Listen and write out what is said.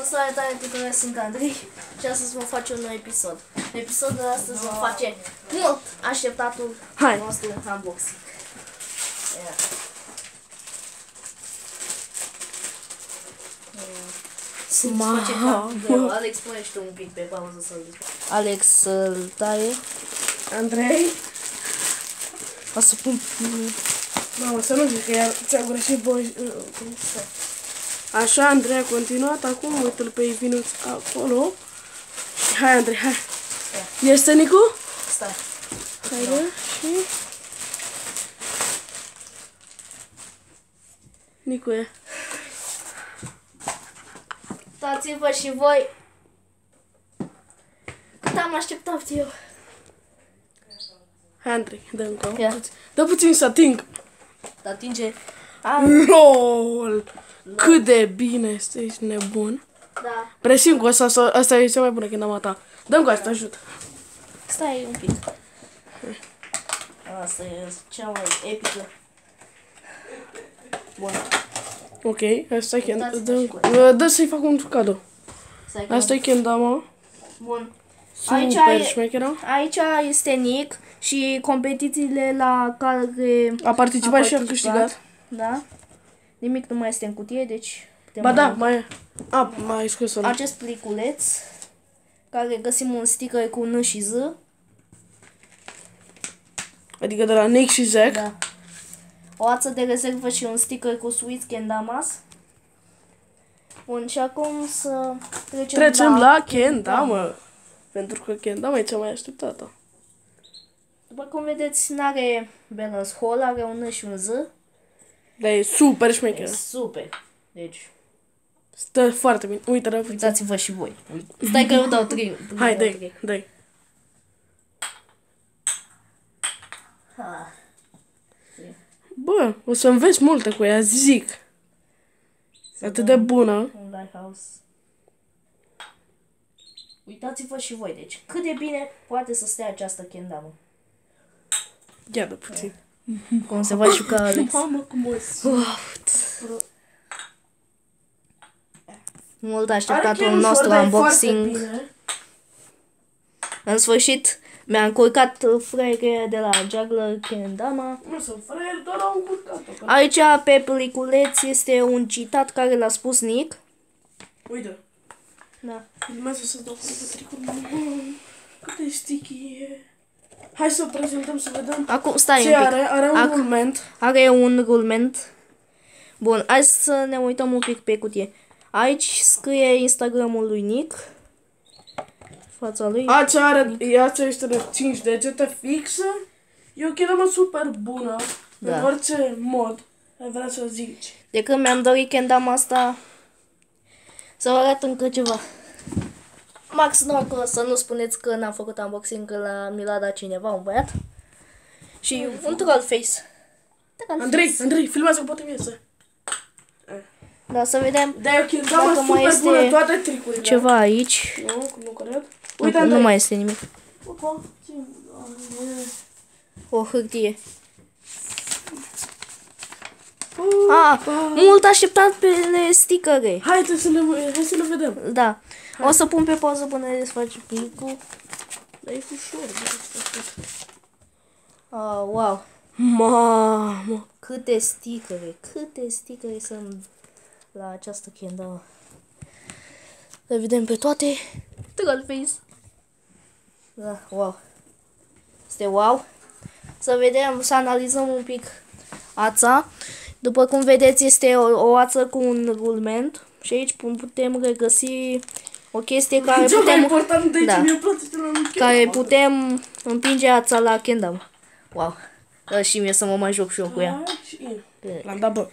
Vă salutare tuturor, sunt Andrei și astăzi vom face un nou episod. Episodul de astăzi vom face mult așteptatul nostru unboxing. Alex, pune și tu un pic pe pauză să-l discut. Alex îl taie. Andrei? O să pun... Mamă, să nu zic că ți-a greșit voi. Așa, Andrei a continuat acum, uite-l pe Ivinuț acolo. Și hai, Andrei, hai. Este Nicu? Stai. Haide, și... Nicu e. Uitați-vă și voi cât am așteptat eu. Hai, Andrei, dă încă. Dă puțin să ating. Atinge. LOL! Cât de bine este, ești nebun. Da. Presim cu asta e cea mai bună când am ta. Dă-mi cu asta, ajută. Stai un pic. Asta e cea mai epică. Bun. Ok, asta e dă să-i fac un cadou. Asta e kendama. Bun. Super șmecheră. Aici este Nick și competițiile la care a participat și a câștigat. Da. Nimic nu mai este în cutie, deci... Ba da, mai e. Mai scos-o. Acest pliculeț, care găsim un sticker cu N și Z. Adică de la Nick și Zack. Da. O ață de rezervă și un sticker cu Sweet Kendamas. Bun, și acum să trecem la kendama. Pentru că kendama e cea mai așteptată. După cum vedeți, n-are balance hole, are un N și un Z. Dar e super șmecheră. E super. Deci... Stă foarte bine. Uite-l. Uitați-vă și voi. Stai că eu dau 3. Hai, dai. Bă, o să înveți multe cu ea, zic. Atât de bună. Un lighthouse. Uitați-vă și voi, deci cât de bine poate să stea această kendama. Ia dă puțin. Cum se va juca Alex. Mamă, cum o Mult așteptatul nostru unboxing. În sfârșit, mi-a încurcat fraierea de la Juggler Kendama. Nu sunt fraier, doar am încurcat-o. Aici, pe pliculeț, este un citat care l-a spus Nick. Uite. Da. Filmează să dau cu petricul. Cât de sticky e. Hai să o prezentăm să vedem. Acum, stai ce un pic. Are un rulment. Are un rulment. Bun, hai să ne uităm un pic pe cutie. Aici scrie Instagramul lui Nick. Fața lui. Aceea este de 5 degete fixă. E o kendama super bună. Da. În orice mod. Ai vrea să zici. De când mi-am dorit kendama asta, să vă arăt încă ceva. Max noroc să nu spuneți că n-am făcut unboxing, că mi l-a dat cineva, un băiat. Și un troll face. Andrei, filmează că poate iese. Da, să vedem dacă mai este bună, toate tricurile. Ceva aici. Nu cred. Uite, nu mai este nimic. Opa, o hârtie. Mult așteptat pe stickere. Hai să le vedem. Da. Hai. O să pun pe pauză până desface plicul. Dar e ușor. Wow. Mamă. Câte stickere sunt la această kendama. Le vedem pe toate. Troll face. Da, wow. Este wow. Să vedem, să analizăm un pic ața. După cum vedeți, este o ață cu un rulment. Și aici putem regăsi o chestie care putem împinge ața la kendama. Wow. Și mie să mă mai joc și eu cu ea. L-am dat, bă.